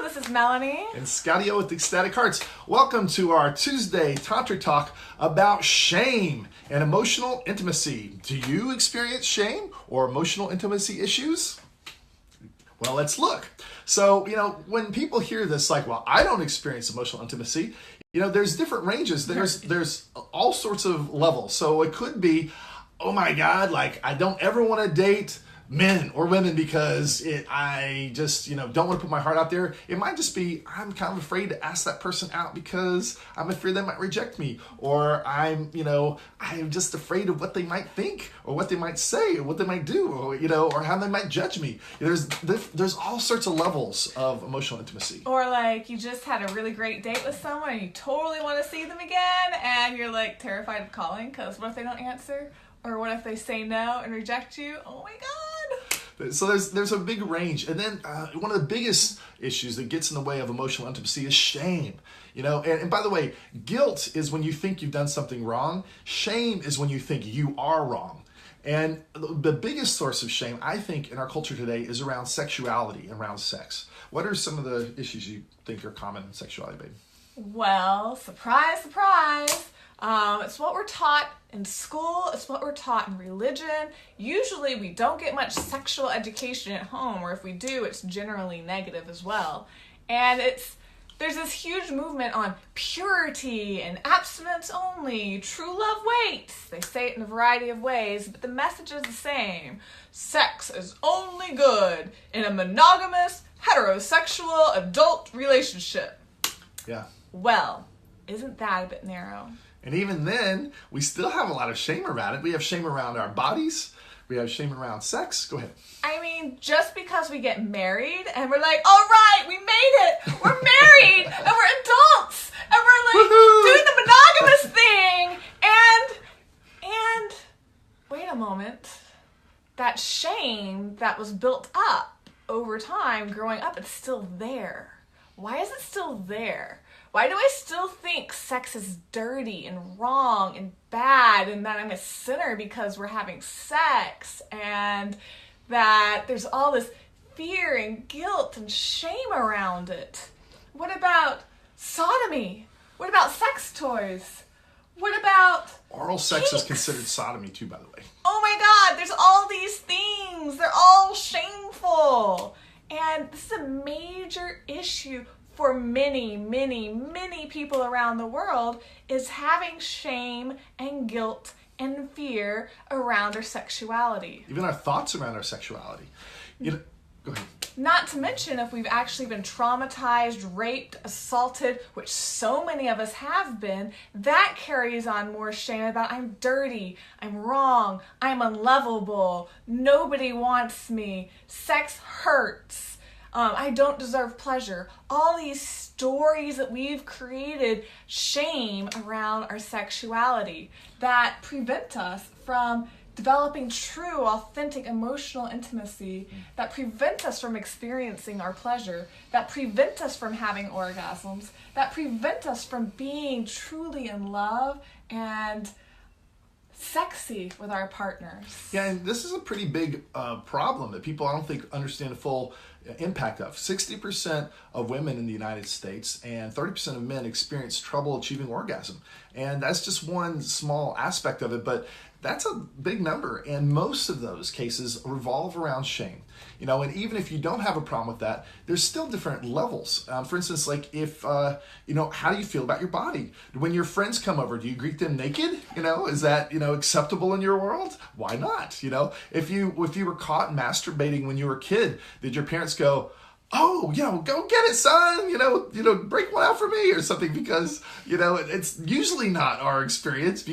this is Melanie. And Scotty with Ecstatic Hearts. Welcome to our Tuesday Tantra talk about shame and emotional intimacy. Do you experience shame or emotional intimacy issues? Well, let's look. So, when people hear this, like, well, I don't experience emotional intimacy, there's different ranges. There's all sorts of levels. So it could be, oh my God, like, I don't ever want to date men or women because I just, don't want to put my heart out there. It might just be, I'm kind of afraid to ask that person out because I'm afraid they might reject me, or I'm just afraid of what they might think or what they might say or what they might do, or how they might judge me. There's all sorts of levels of emotional intimacy. Or like you just had a really great date with someone and you totally want to see them again and you're like terrified of calling because what if they don't answer? Or what if they say no and reject you? Oh my God. So there's a big range. And then one of the biggest issues that gets in the way of emotional intimacy is shame. And by the way, guilt is when you think you've done something wrong. Shame is when you think you are wrong. And the biggest source of shame, I think, in our culture today is around sexuality, around sex. What are some of the issues you think are common in sexuality, babe? Well, surprise, surprise. It's what we're taught in school. It's what we're taught in religion. Usually we don't get much sexual education at home, or if we do, it's generally negative as well. And there's this huge movement on purity and abstinence only, true love waits. They say it in a variety of ways, but the message is the same. Sex is only good in a monogamous, heterosexual, adult relationship. Yeah. Well, isn't that a bit narrow? And even then, we still have a lot of shame around it. We have shame around our bodies. We have shame around sex. Go ahead. I mean, just because we get married and we're like, all right, we made it. We're married and we're adults and we're like doing the monogamous thing. And wait a moment. That shame that was built up over time growing up, it's still there. Why is it still there? Why do I still think sex is dirty and wrong and bad and that I'm a sinner because we're having sex, and that there's all this fear and guilt and shame around it? What about sodomy? What about sex toys? What about oral sex kinks? is considered sodomy too, by the way. Oh my God, there's all these things. They're all shameful. And this is a major issue for many, many, many people around the world, is having shame and guilt and fear around our sexuality. Even our thoughts around our sexuality. Go ahead. Not to mention if we've actually been traumatized, raped, assaulted, which so many of us have been, that carries on more shame about I'm dirty, I'm wrong, I'm unlovable, nobody wants me, sex hurts. I don't deserve pleasure. All these stories that we've created, shame around our sexuality, that prevent us from developing true, authentic emotional intimacy, that prevent us from experiencing our pleasure, that prevent us from having orgasms, that prevent us from being truly in love and sexy with our partners. Yeah, and this is a pretty big problem that people, I don't think, understand the full impact of. 60% of women in the United States and 30% of men experience trouble achieving orgasm. And that's just one small aspect of it, but that's a big number. And most of those cases revolve around shame. And even if you don't have a problem with that, there's still different levels. For instance, like if, how do you feel about your body? When your friends come over, do you greet them naked? Is that, acceptable in your world? Why not? If you were caught masturbating when you were a kid, did your parents go, oh, go get it, son, break one out for me or something? Because, it's usually not our experience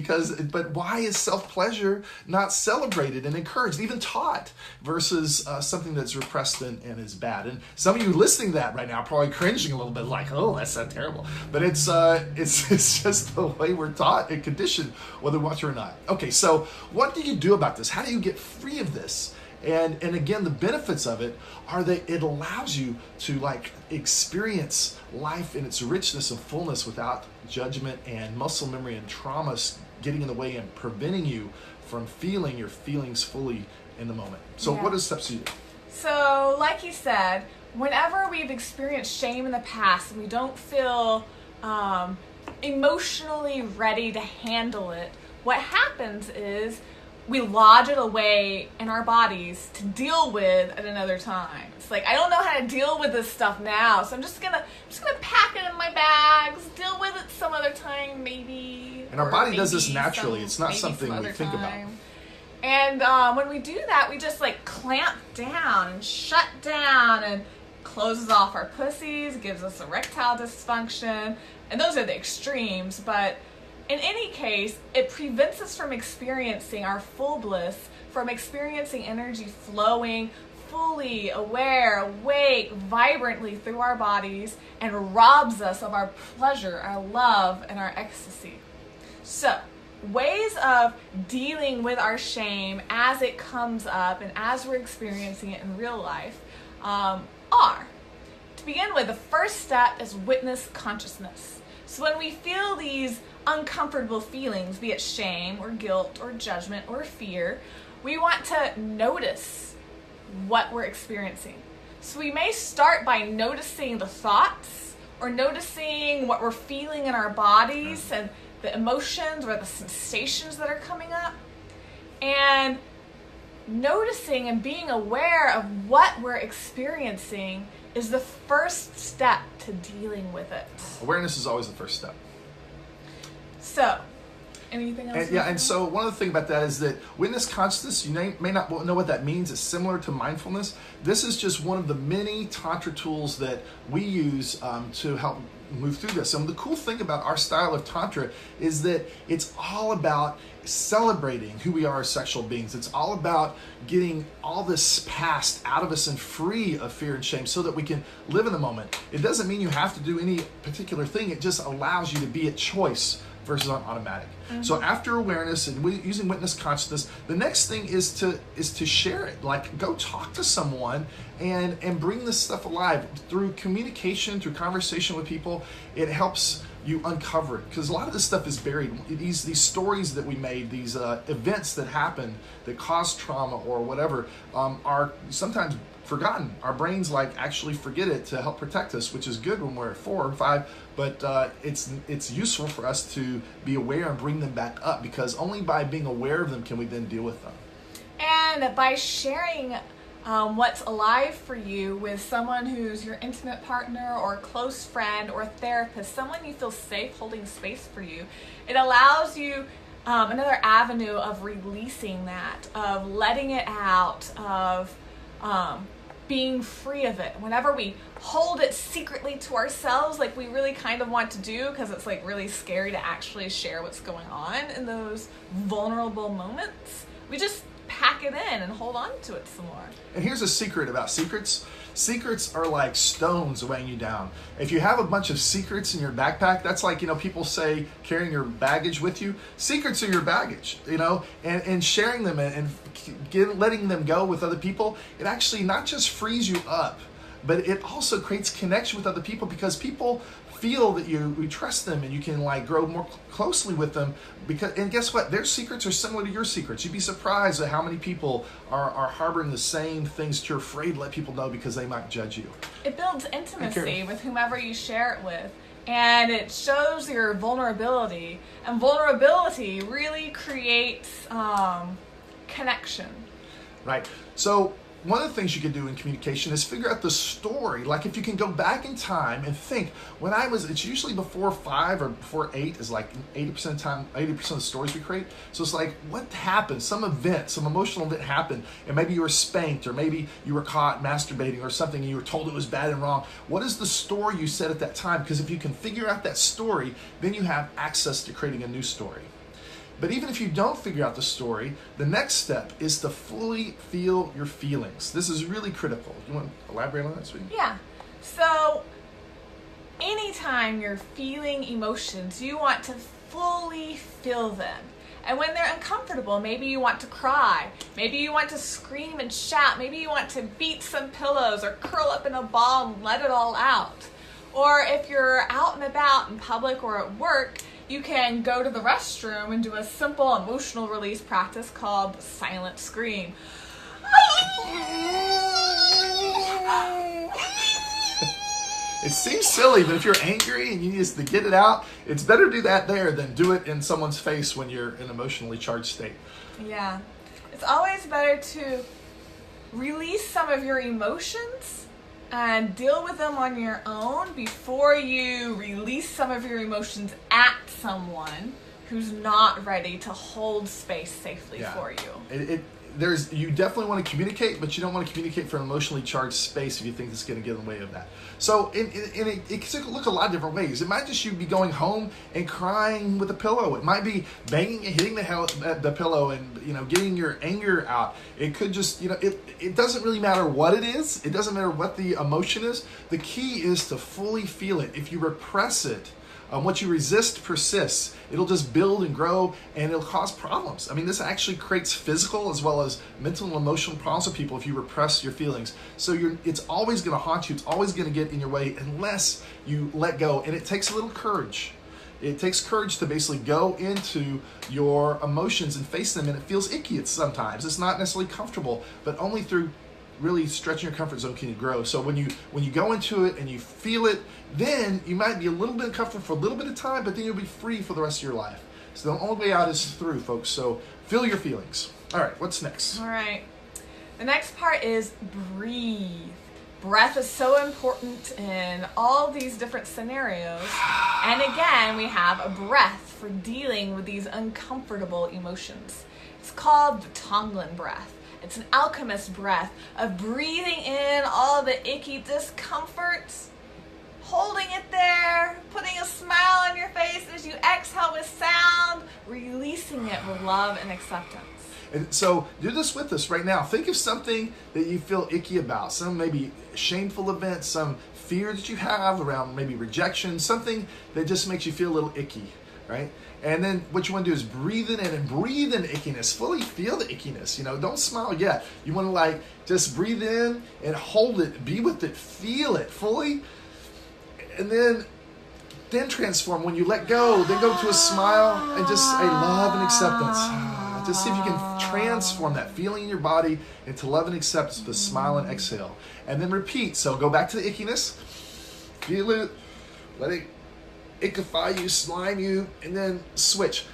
but why is self-pleasure not celebrated and encouraged, even taught, versus something that's repressed and is bad? And some of you listening to that right now are probably cringing a little bit like, oh, that's not terrible. But it's just the way we're taught and conditioned, whether we want to or not. Okay, so what do you do about this? How do you get free of this? And again, the benefits of it are that it allows you to experience life in its richness and fullness without judgment and muscle memory and trauma getting in the way and preventing you from feeling your feelings fully in the moment. So What are the steps you do? So, like you said, whenever we've experienced shame in the past and we don't feel emotionally ready to handle it, what happens is we lodge it away in our bodies to deal with at another time. It's like, I don't know how to deal with this stuff now, so I'm just gonna pack it in my bags, deal with it some other time, maybe. And our body does this naturally. It's not something we think about. And when we do that, we just like clamp down and shut down and closes off our pussies, gives us erectile dysfunction, and those are the extremes, but in any case, it prevents us from experiencing our full bliss, from experiencing energy flowing fully aware, awake, vibrantly through our bodies, and robs us of our pleasure, our love, and our ecstasy. So, ways of dealing with our shame as it comes up and as we're experiencing it in real life are, to begin with, the first step is witness consciousness. So when we feel these uncomfortable feelings, be it shame or guilt or judgment or fear, we want to notice what we're experiencing. So we may start by noticing the thoughts or noticing what we're feeling in our bodies and the emotions or the sensations that are coming up, and noticing and being aware of what we're experiencing is the first step to dealing with it. Awareness is always the first step. So, anything else? And so one of the things about that is that witness consciousness, you may not know what that means. It's similar to mindfulness. This is just one of the many Tantra tools that we use to help move through this. And the cool thing about our style of Tantra is that it's all about celebrating who we are as sexual beings. It's all about getting all this past out of us and free of fear and shame so that we can live in the moment. It doesn't mean you have to do any particular thing. It just allows you to be at choice versus on automatic. Mm-hmm. So after awareness and using witness consciousness, the next thing is to share it. Like, go talk to someone and bring this stuff alive through communication, through conversation with people. It helps you uncover it, because a lot of this stuff is buried. These stories that we made, these events that happen that cause trauma or whatever, are sometimes forgotten. Our brains actually forget it to help protect us, which is good when we're at 4 or 5, but it's useful for us to be aware and bring them back up, because only by being aware of them can we then deal with them. And by sharing what's alive for you with someone who's your intimate partner or close friend or therapist, someone you feel safe holding space for you, it allows you another avenue of releasing that, of letting it out, of being free of it. Whenever we hold it secretly to ourselves, like we really kind of want to do, because it's really scary to actually share what's going on in those vulnerable moments, we just pack it in and hold on to it some more. And here's a secret about secrets. Secrets are like stones weighing you down. If you have a bunch of secrets in your backpack, that's like, people say carrying your baggage with you. Secrets are your baggage, and sharing them and letting them go with other people, it actually not just frees you up, but it also creates connection with other people, because people feel that you trust them and you can grow more closely with them, and guess what, their secrets are similar to your secrets. You'd be surprised at how many people are harboring the same things that you're afraid to let people know because they might judge you. It builds intimacy with whomever you share it with, and it shows your vulnerability, and vulnerability really creates connection. Right. So one of the things you can do in communication is figure out the story. Like, if you can go back in time and think, it's usually before 5 or before 8 is 80% of the time, 80% of the stories we create. So it's what happened? Some event, some emotional event happened, and maybe you were spanked, or maybe you were caught masturbating or something, and you were told it was bad and wrong. What is the story you said at that time? Because if you can figure out that story, then you have access to creating a new story. But even if you don't figure out the story, the next step is to fully feel your feelings. This is really critical. You want to elaborate on that, sweetie? Yeah. So anytime you're feeling emotions, you want to fully feel them. And when they're uncomfortable, maybe you want to cry, maybe you want to scream and shout, maybe you want to beat some pillows or curl up in a ball and let it all out. Or if you're out and about in public or at work, you can go to the restroom and do a simple emotional release practice called the silent scream. It seems silly, but if you're angry and you need to get it out, it's better to do that there than do it in someone's face when you're in an emotionally charged state. Yeah. It's always better to release some of your emotions and deal with them on your own before you release some of your emotions at someone who's not ready to hold space safely for you. You definitely want to communicate, but you don't want to communicate from an emotionally charged space if you think it's going to get in the way of that. So it can look a lot of different ways. It might just you be going home and crying with a pillow. It might be banging and hitting the pillow and getting your anger out. It could just it doesn't really matter what it is. It doesn't matter what the emotion is. The key is to fully feel it. If you repress it, what you resist persists. It'll just build and grow, and it'll cause problems. I mean, this actually creates physical as well as mental and emotional problems for people if you repress your feelings. So it's always going to haunt you. It's always going to get in your way unless you let go. And it takes a little courage. It takes courage to basically go into your emotions and face them, and it feels icky sometimes. It's not necessarily comfortable, but only through really stretching your comfort zone can you grow. So when you go into it and you feel it, then you might be a little bit uncomfortable for a little bit of time, but then you'll be free for the rest of your life. So the only way out is through, folks. So feel your feelings. All right, what's next? All right. The next part is breathe. Breath is so important in all these different scenarios. And again, we have a breath for dealing with these uncomfortable emotions. It's called the Tonglen breath. It's an alchemist breath of breathing in all the icky discomforts, holding it there, putting a smile on your face as you exhale with sound, releasing it with love and acceptance. And so do this with us right now. Think of something that you feel icky about, some maybe shameful event, some fear that you have around maybe rejection, something that just makes you feel a little icky, right? And then what you want to do is breathe in and breathe in ickiness. Fully feel the ickiness. Don't smile yet. You want to just breathe in and hold it, be with it, feel it fully, and then transform. When you let go, then go to a smile and just a love and acceptance. Just see if you can transform that feeling in your body into love and acceptance with a smile and exhale. And then repeat. So go back to the ickiness, feel it, let it ickify you, slime you, and then switch.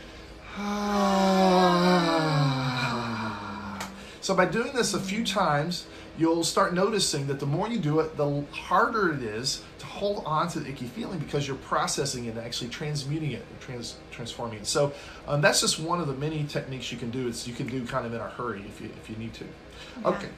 So by doing this a few times, you'll start noticing that the more you do it, the harder it is to hold on to the icky feeling because you're processing it and actually transmuting it, transforming it. So that's just one of the many techniques you can do. You can do kind of in a hurry if you need to. Yeah. Okay.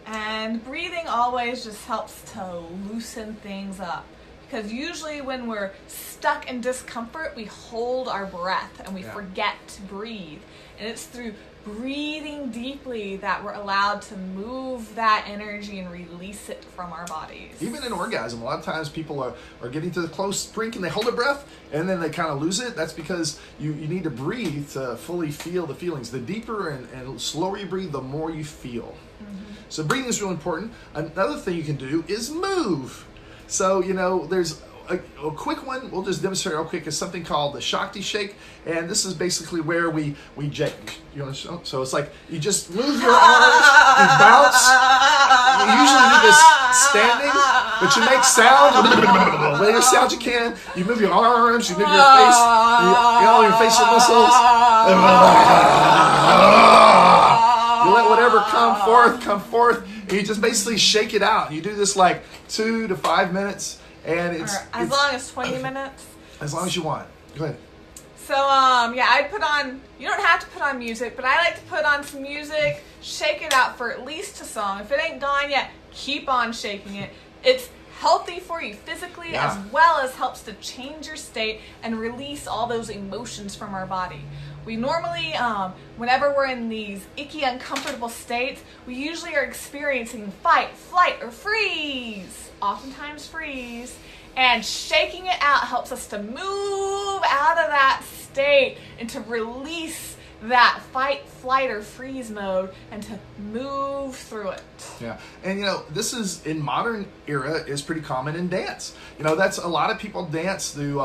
And breathing always just helps to loosen things up. Because usually when we're stuck in discomfort, we hold our breath and we forget to breathe. And it's through breathing deeply that we're allowed to move that energy and release it from our bodies. Even in orgasm, a lot of times people are getting to the close brink and they hold their breath and then they kind of lose it. That's because you need to breathe to fully feel the feelings. The deeper and slower you breathe, the more you feel. Mm-hmm. So breathing is really important. Another thing you can do is move. So, there's a quick one. We'll just demonstrate real quick. It's something called the Shakti Shake. And this is basically where we so it's like you just move your arms, you bounce. You usually do this standing, but you make sound. Whatever sound you can. You move your arms, you move your face, your facial muscles. You let whatever come forth. And you just basically shake it out. You do this 2 to 5 minutes, and it's as long as 20 minutes. As long as you want. Go ahead. So I'd put on. You don't have to put on music, but I like to put on some music, shake it out for at least a song. If it ain't gone yet, keep on shaking it. It's healthy for you physically as well as helps to change your state and release all those emotions from our body. We normally, whenever we're in these icky, uncomfortable states, we usually are experiencing fight, flight, or freeze. Oftentimes freeze. And shaking it out helps us to move out of that state and to release that fight, flight, or freeze mode and to move through it. Yeah, and this is in modern era is pretty common in dance. That's a lot of people dance through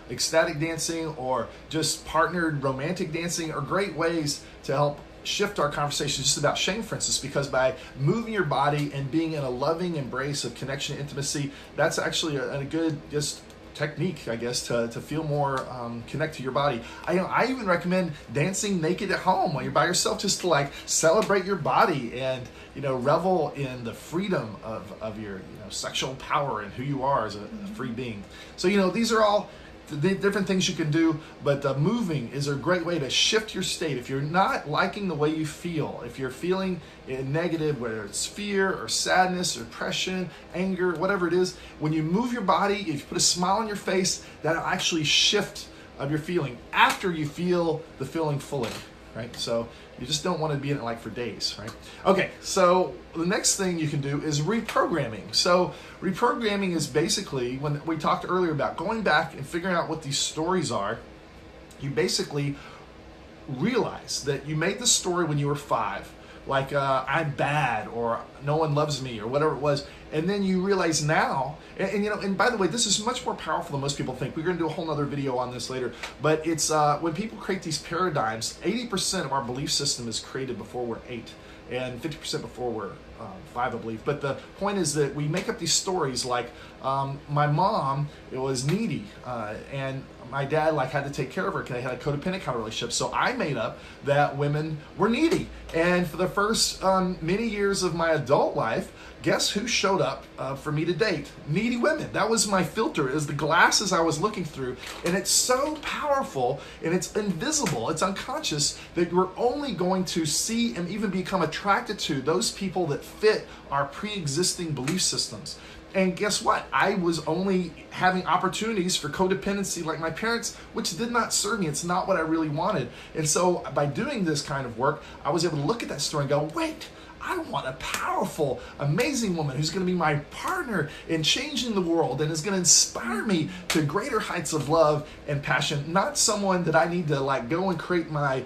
ecstatic dancing or just partnered romantic dancing are great ways to help shift our conversation just about shame, for instance, because by moving your body and being in a loving embrace of connection and intimacy, that's actually a good just technique, I guess, to feel more connect to your body. I even recommend dancing naked at home while you're by yourself, just to like celebrate your body and revel in the freedom of your sexual power and who you are as a free being. So these are all the different things you can do, but moving is a great way to shift your state. If you're not liking the way you feel, if you're feeling negative, whether it's fear or sadness or depression, anger, whatever it is, when you move your body, if you put a smile on your face, that'll actually shift of your feeling after you feel the feeling fully, right? So you just don't want to be in it like for days, right? Okay, so the next thing you can do is reprogramming. So reprogramming is basically, when we talked earlier about going back and figuring out what these stories are, you basically realize that you made the story when you were 5, like I'm bad or no one loves me or whatever it was, and then you realize now, and by the way, this is much more powerful than most people think. We're going to do a whole nother video on this later, but it's when people create these paradigms, 80% of our belief system is created before we're 8 and 50% before we're 5, I believe. But the point is that we make up these stories like my mom was needy and my dad had to take care of her because they had a codependent kind of relationship. So I made up that women were needy. And for the first many years of my adult life, guess who showed up for me to date? Needy women. That was my filter. It was the glasses I was looking through. And it's so powerful and it's invisible. It's unconscious that we're only going to see and even become attracted to those people that fit our pre-existing belief systems. And guess what? I was only having opportunities for codependency like my parents, which did not serve me. It's not what I really wanted. And so by doing this kind of work, I was able to look at that story and go, wait, I want a powerful, amazing woman who's going to be my partner in changing the world and is going to inspire me to greater heights of love and passion. Not someone that I need to go and create my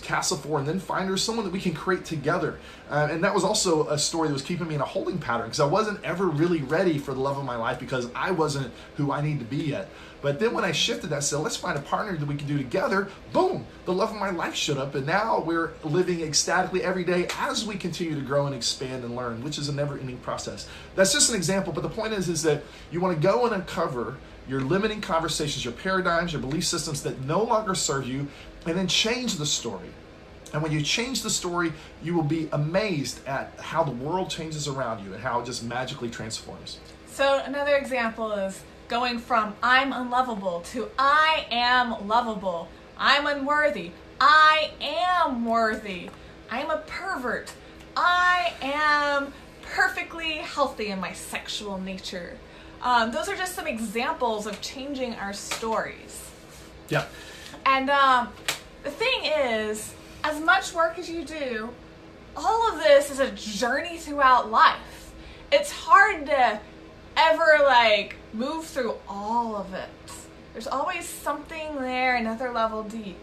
castle for and then find her, someone that we can create together. And that was also a story that was keeping me in a holding pattern because I wasn't ever really ready for the love of my life because I wasn't who I need to be yet. But then when I shifted that, said, let's find a partner that we can do together, boom, the love of my life showed up. And now we're living ecstatically every day as we continue to grow and expand and learn, which is a never-ending process. That's just an example, but the point is that you want to go and uncover your limiting conversations, your paradigms, your belief systems that no longer serve you, and then change the story. And when you change the story, you will be amazed at how the world changes around you and how it just magically transforms. So another example is going from I'm unlovable to I am lovable. I'm unworthy. I am worthy. I'm a pervert. I am perfectly healthy in my sexual nature. Those are just some examples of changing our stories. Yeah. And the thing is, as much work as you do, all of this is a journey throughout life. It's hard to ever move through all of it. There's always something there, another level deep.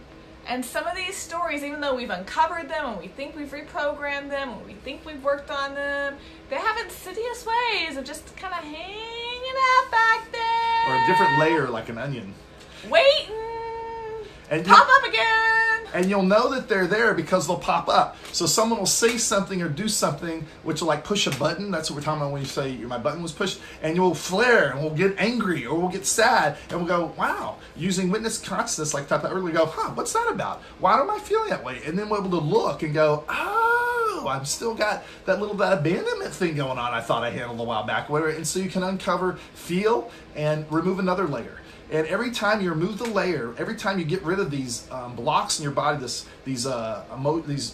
And some of these stories, even though we've uncovered them and we think we've reprogrammed them and we think we've worked on them, they have insidious ways of just kind of hanging out back there. Or a different layer like an onion. Waiting. And pop up again. And you'll know that they're there because they'll pop up. So someone will say something or do something which will push a button. That's what we're talking about when you say my button was pushed. And you'll flare and we'll get angry or we'll get sad and we'll go, wow, using witness consciousness like type earlier, go, what's that about? Why am I feeling that way? And then we're able to look and go, oh, I've still got that abandonment thing going on I thought I handled a while back. Whatever. And so you can uncover, feel, and remove another layer. And every time you remove the layer, every time you get rid of these blocks in your body, these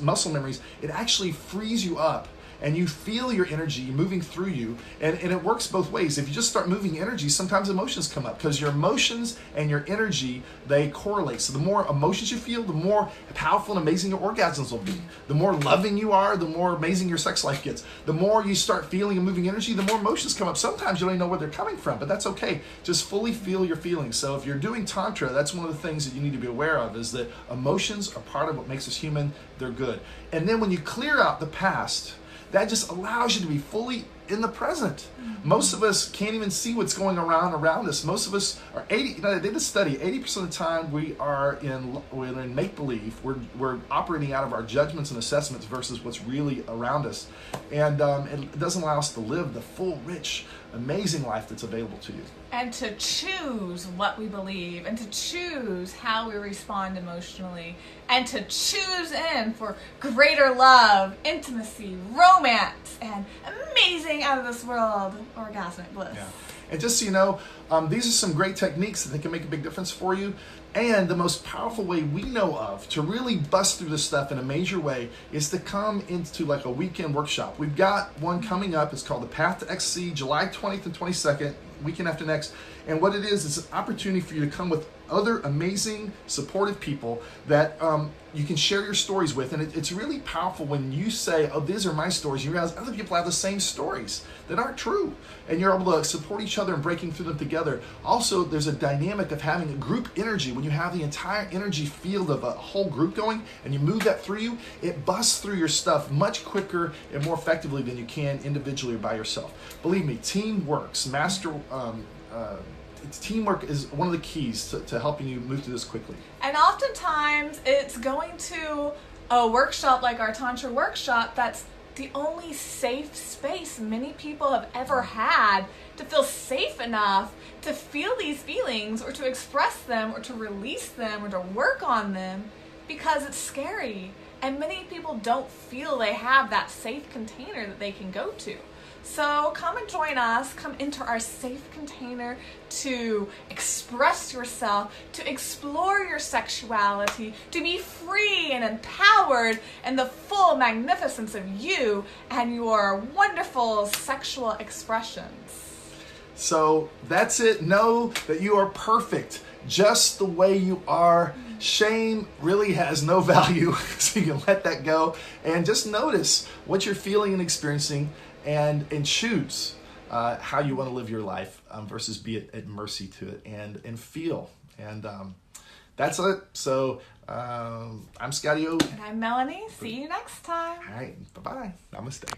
muscle memories, it actually frees you up. And you feel your energy moving through you. And it works both ways. If you just start moving energy, sometimes emotions come up because your emotions and your energy, they correlate. So the more emotions you feel, the more powerful and amazing your orgasms will be. The more loving you are, the more amazing your sex life gets. The more you start feeling and moving energy, the more emotions come up. Sometimes you don't even know where they're coming from, but that's okay. Just fully feel your feelings. So if you're doing Tantra, that's one of the things that you need to be aware of is that emotions are part of what makes us human. They're good. And then when you clear out the past, that just allows you to be fully in the present. Most of us can't even see what's going around us. Most of us are 80. You know, they did a study. 80% of the time we're in make believe. We're operating out of our judgments and assessments versus what's really around us, and it doesn't allow us to live the full, rich, amazing life that's available to you. And to choose what we believe, and to choose how we respond emotionally, and to choose in for greater love, intimacy, romance, and amazing out of this world orgasmic bliss. Yeah. And just so you know, these are some great techniques that can make a big difference for you. And the most powerful way we know of to really bust through this stuff in a major way is to come into like a weekend workshop. We've got one coming up. It's called The Path to Ecstasy, July 20th and 22nd, weekend after next. And what it is an opportunity for you to come with other amazing, supportive people that you can share your stories with. And it's really powerful when you say, oh, these are my stories. You realize other people have the same stories that aren't true. And you're able to support each other and breaking through them together. Also, there's a dynamic of having a group energy. When you have the entire energy field of a whole group going and you move that through you, it busts through your stuff much quicker and more effectively than you can individually or by yourself. Believe me, teamworks, teamwork is one of the keys to helping you move through this quickly. And oftentimes it's going to a workshop like our Tantra workshop that's the only safe space many people have ever had to feel safe enough to feel these feelings or to express them or to release them or to work on them, because it's scary. And many people don't feel they have that safe container that they can go to. So come and join us, come into our safe container to express yourself, to explore your sexuality, to be free and empowered in the full magnificence of you and your wonderful sexual expressions. So that's it. Know that you are perfect just the way you are. Shame really has no value, so you can let that go and just notice what you're feeling and experiencing, and choose how you want to live your life versus be at mercy to it and feel. And that's it. So I'm Scotty O. And I'm Melanie. See you next time. All right. Bye-bye. Namaste.